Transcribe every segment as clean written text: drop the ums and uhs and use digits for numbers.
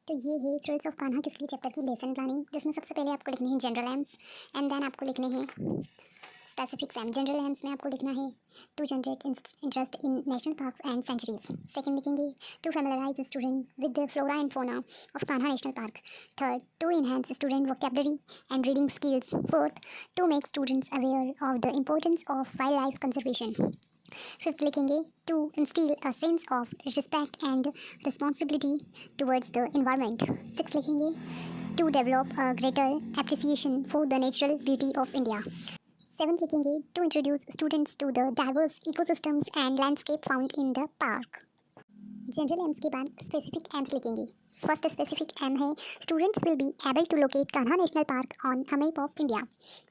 तो ये है thrills of Kanha Kisli chapter की लेसन प्लानिंग, जिसमें सबसे पहले आपको लिखने हैं जनरल एम्स एंड देन आपको लिखने हैं स्पेसिफिक एम। जनरल एम्स में आपको लिखना है to generate interest in national parks and sanctuaries. Second लिखेंगे to familiarise student with the flora and fauna of Kanha national park. Third, to enhance student vocabulary and reading skills. Fourth, to make students aware of the importance of wild life conservation. Fifth लिखेंगे to instil a sense of respect and responsibility towards the environment. Six लिखेंगे to develop a greater appreciation for the natural beauty of India. Seventh लिखेंगे to introduce students to the diverse ecosystems and landscape found in the park. General aims के बाद specific aims लिखेंगे। First specific aim है students will be able to locate Kanha national park on a map of India.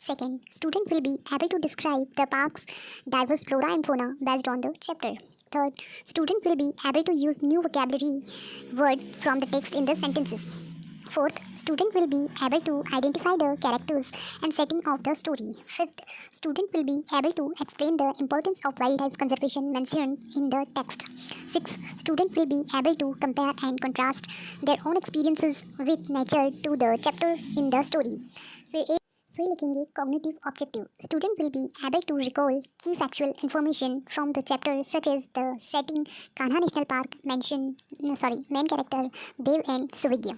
Second, student will be able to describe the park's diverse flora and fauna based on the chapter. Third, student will be able to use new vocabulary word from the text in the sentences. Fourth, student will be able to identify the characters and setting of the story. Fifth, student will be able to explain the importance of wildlife conservation mentioned in the text. Sixth, student will be able to compare and contrast their own experiences with nature to the chapter in the story. फिर लिखेंगे cognitive objective. Student will be able to recall key factual information from the chapter such as the setting Kanha national park main character Dev and Suvigya.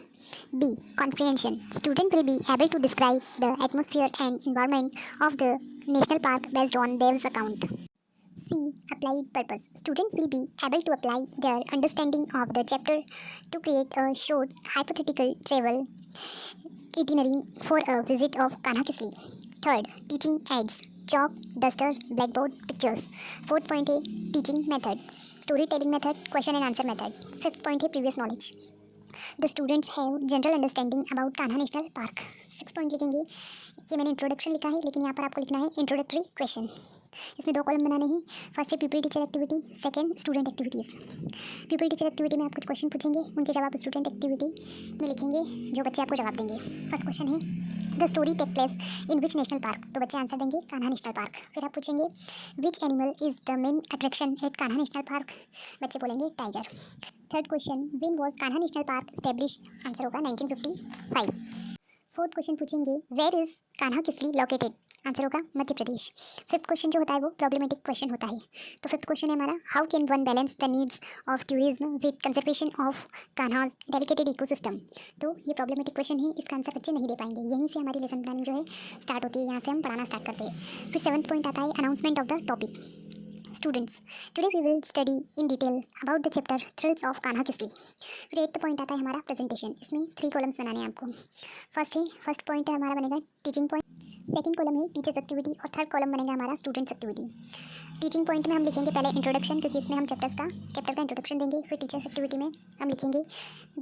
B, comprehension. Student will be able to describe the atmosphere and environment of the national park based on Dev's account. C, applied purpose. Student will be able to apply their understanding of the chapter to create a short hypothetical travel itinerary for a visit of Kanha Kisli. Third, teaching aids. Chalk, duster, blackboard, pictures. Fourth point है teaching method. Storytelling method, question and answer method. Fifth point है previous knowledge. The students have general understanding about Kanha national park. Six point लिखेंगे। ये मैंने introduction लिखा है, लेकिन यहाँ पर आपको लिखना है इंट्रोडक्टरी क्वेश्चन। इसमें दो कॉलम बनाने हैं। फर्स्ट है people teacher activity, second student activities. People teacher activity में आप कुछ क्वेश्चन पूछेंगे, उनके जवाब स्टूडेंट एक्टिविटी में लिखेंगे, जो बच्चे आपको जवाब देंगे। फर्स्ट क्वेश्चन है the story take place in which national park, तो बच्चे आंसर देंगे कान्हा नेशनल पार्क। फिर आप पूछेंगे which animal is the main attraction at Kanha national park, बच्चे बोलेंगे tiger. Third question when was Kanha national park established, answer होगा 1955। फोर्थ क्वेश्चन पूछेंगे where is Kanha Kisli located, answer होगा मध्य प्रदेश। फिफ्थ क्वेश्चन जो होता है वो प्रॉब्लमेटिक क्वेश्चन होता है। तो फिफ्थ क्वेश्चन है हमारा how can one balance the needs of tourism with conservation of Kanha's delicate ecosystem. तो ये प्रॉब्लमेटिक क्वेश्चन है, इसका आंसर बच्चे नहीं दे पाएंगे। यहीं से हमारी लेसन प्लानिंग जो है स्टार्ट होती है, यहाँ से हम पढ़ाना स्टार्ट करते हैं। फिर सेवंथ पॉइंट आता है announcement of the topic. Students, today we will study in detail about the chapter thrills of Kanha Kisli. फिर एट्थ पॉइंट आता है हमारा प्रेजेंटेशन। इसमें 3 कॉलम्स बनाने हैं आपको। फर्स्ट पॉइंट है हमारा बनेगा टीचिंग पॉइंट, सेकंड कॉलम है टीचर्स एक्टिविटी और थर्ड कॉलम बनेगा हमारा स्टूडेंट्स एक्टिविटी। टीचिंग पॉइंट में हम लिखेंगे पहले इंट्रोडक्शन, क्योंकि इसमें हम चैप्टर का इंट्रोडक्शन देंगे। फिर टीचर्स एक्टिविटी में हम लिखेंगे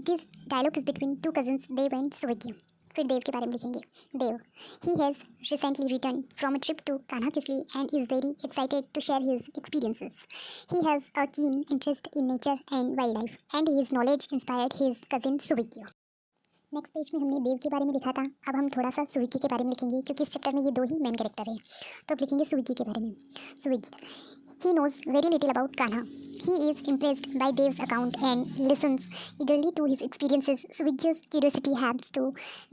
this dialogue is between two cousins Dev and Suvigya. फिर देव के बारे में लिखेंगे Dev he has recently return from a trip to Kanha Kisli and is very excited to share his experiences. He has a keen interest in nature and wild life and his knowledge inspired his cousin Suvigya. Next page में हमने देव के बारे में लिखा था, अब हम थोड़ा सा सुविज्ञ के बारे में लिखेंगे, क्योंकि इस चैप्टर में ये 2 ही मेन कैरेक्टर है। तो अब लिखेंगे सुविज्ञ के बारे में। सुविज्ञ, he knows very little about Kanha. He is impressed by Dev's account and listens eagerly to his experiences. Suvijya's curiosity helps to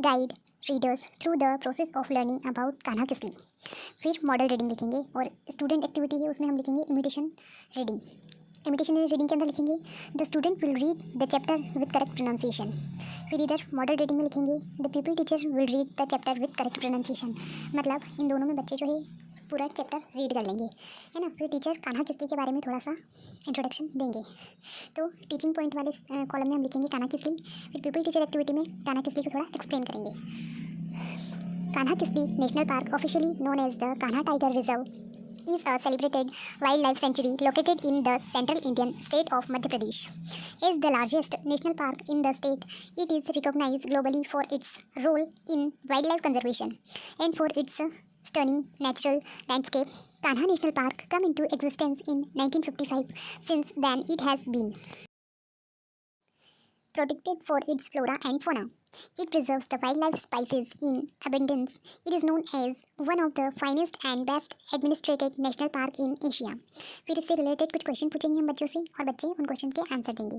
guide readers through the process of learning about Kanha Kisli. फिर model reading लिखेंगे और student activity है, उसमें हम लिखेंगे imitation reading. Imitation reading के अंदर लिखेंगे the student will read the chapter with correct pronunciation. फिर इधर मॉडल रीडिंग में लिखेंगे the people teacher will read the chapter with correct pronunciation. मतलब इन दोनों में बच्चे जो है पूरा चैप्टर रीड कर लेंगे, है ना। फिर टीचर कान्हा किसली के बारे में थोड़ा सा इंट्रोडक्शन देंगे। तो टीचिंग पॉइंट वाले कॉलम में हम लिखेंगे कान्हा किसली। फिर पीपल टीचर एक्टिविटी में कान्हा किसली को थोड़ा एक्सप्लेन करेंगे। Kanha Kisli national park, officially known as the Kanha tiger reserve, is a celebrated wildlife sanctuary located in the central Indian state of Madhya Pradesh. Is the largest national park in the state. It is recognized globally for its role in wildlife conservation and for its stunning natural landscape. Kanha National Park came into existence in 1955. Since then, it has been protected for its flora and fauna. It preserves the wildlife species in abundance. It is known as one of the finest and best administrated national park in Asia. फिर इससे related कुछ question पूछेंगे हम बच्चों से और बच्चे उन क्वेश्चन के आंसर देंगे।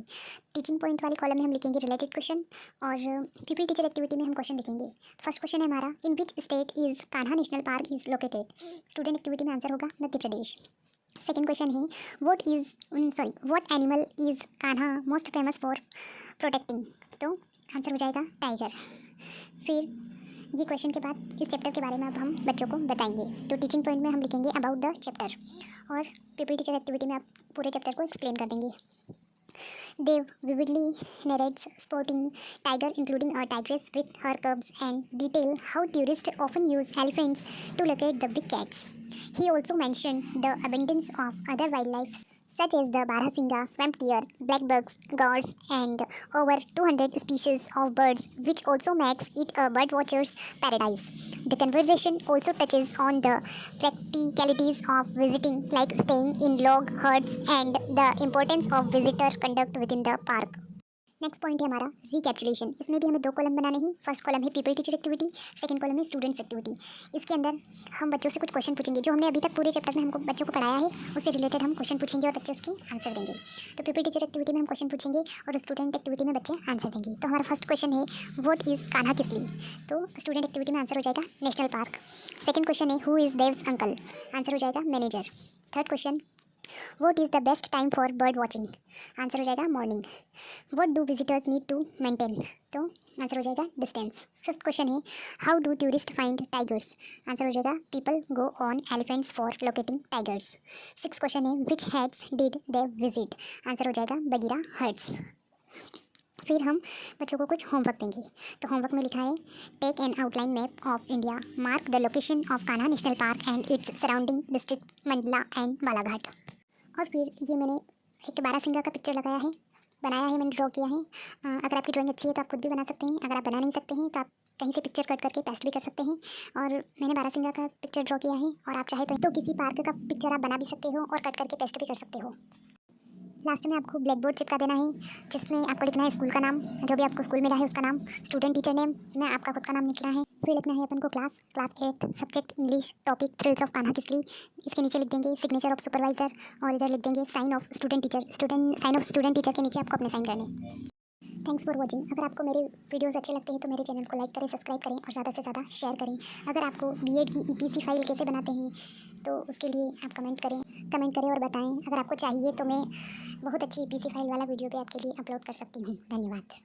टीचिंग पॉइंट वाले कॉलम में हम लिखेंगे रिलेटेड क्वेश्चन और पीपल टीचर एक्टिविटी में हम क्वेश्चन लिखेंगे। फर्स्ट क्वेश्चन है हमारा, in which state is Kanha national park is located. Student activity में आंसर होगा मध्य प्रदेश। सेकेंड क्वेश्चन है, what animal is Kanha most famous for protecting. तो आंसर हो जाएगा टाइगर। फिर ये क्वेश्चन के बाद इस चैप्टर के बारे में अब हम बच्चों को बताएंगे। तो टीचिंग पॉइंट में हम लिखेंगे अबाउट द चैप्टर और पीपल टीचर एक्टिविटी में आप पूरे चैप्टर को एक्सप्लेन कर देंगे। Dev vividly narrates spotting tiger, including a tigress with her cubs, and detail how tourists often use elephants to locate the big cats. He also mentioned the abundance of other wildlife such as the Barasingha, swamp deer, blackbucks, gores, and over 200 species of birds, which also makes it a birdwatcher's paradise. The conversation also touches on the practicalities of visiting, like staying in log huts, and the importance of visitor conduct within the park. Next point है हमारा रिकैप्चुलेशन। इसमें भी हमें दो column बनाने हैं। First column है people teacher activity, second column है स्टूडेंट्स एक्टिविटी। इसके अंदर हम बच्चों से कुछ क्वेश्चन पूछेंगे जो हमने अभी तक पूरे चैप्टर में हमको बच्चों को पढ़ाया है, उससे रिलेटेड हम क्वेश्चन पूछेंगे और बच्चे उसके आंसर देंगे। तो पीपल टीचर एक्टिविटी में हम क्वेश्चन पूछेंगे और स्टूडेंट एक्टिविटी में बच्चे आंसर देंगे। तो हमारा फर्स्ट क्वेश्चन है, व्हाट इज़ कान्हा किसली। तो स्टूडेंट एक्टिविटी में आंसर हो जाएगा नेशनल पार्क। सेकंड क्वेश्चन है, who is Dev's uncle. Answer हो जाएगा manager. Third question, what is the best time for bird watching. Answer हो जाएगा morning. What do visitors need to maintain. तो आंसर हो जाएगा डिस्टेंस। फिफ्थ क्वेश्चन है, how do tourist find tigers. Answer हो जाएगा people go on elephants for locating tigers. Six question है, which heads did they visit. Answer हो जाएगा Bagheera hertz. फिर हम बच्चों को कुछ होमवर्क देंगे। तो होमवर्क में लिखा है, take an outline map of India, mark the location of Kanha national park and its surrounding district Mandla and Balaghat. और फिर ये मैंने एक बारासिंगा का पिक्चर लगाया है, बनाया है, मैंने ड्रॉ किया है। अगर आपकी ड्राइंग अच्छी है तो आप खुद भी बना सकते हैं। अगर आप बना नहीं सकते हैं तो आप कहीं से पिक्चर कट करके पेस्ट भी कर सकते हैं। और मैंने बारासिंगा का पिक्चर ड्रॉ किया है और आप चाहे तो किसी पार्क का पिक्चर आप बना भी सकते हो और कट करके पेस्ट भी कर सकते हो। लास्ट में आपको ब्लैक बोर्ड चिपका देना है जिसमें आपको लिखना है स्कूल का नाम, जो भी आपको स्कूल मिला है उसका नाम, स्टूडेंट टीचर नेम में आपका खुद का नाम लिखना है। फिर लिखना है अपन को class 8 subject English, topic thrills of Kanha Kisli. इसके नीचे लिख देंगे सिग्नेचर ऑफ सुपरवाइजर और इधर लिख देंगे sign of student teacher. Sign of student teacher के नीचे आपको अपने साइन करने। Thanks for watching. अगर आपको मेरे वीडियोस अच्छे लगते हैं तो मेरे चैनल को लाइक करें, सब्सक्राइब करें और ज़्यादा से ज़्यादा शेयर करें। अगर आपको बीएड की ईपीसी फाइल कैसे बनाते हैं तो उसके लिए आप कमेंट करें और बताएं। अगर आपको चाहिए तो मैं बहुत अच्छी ईपीसी फाइल वाला वीडियो भी आपके लिए अपलोड कर सकती हूँ। धन्यवाद।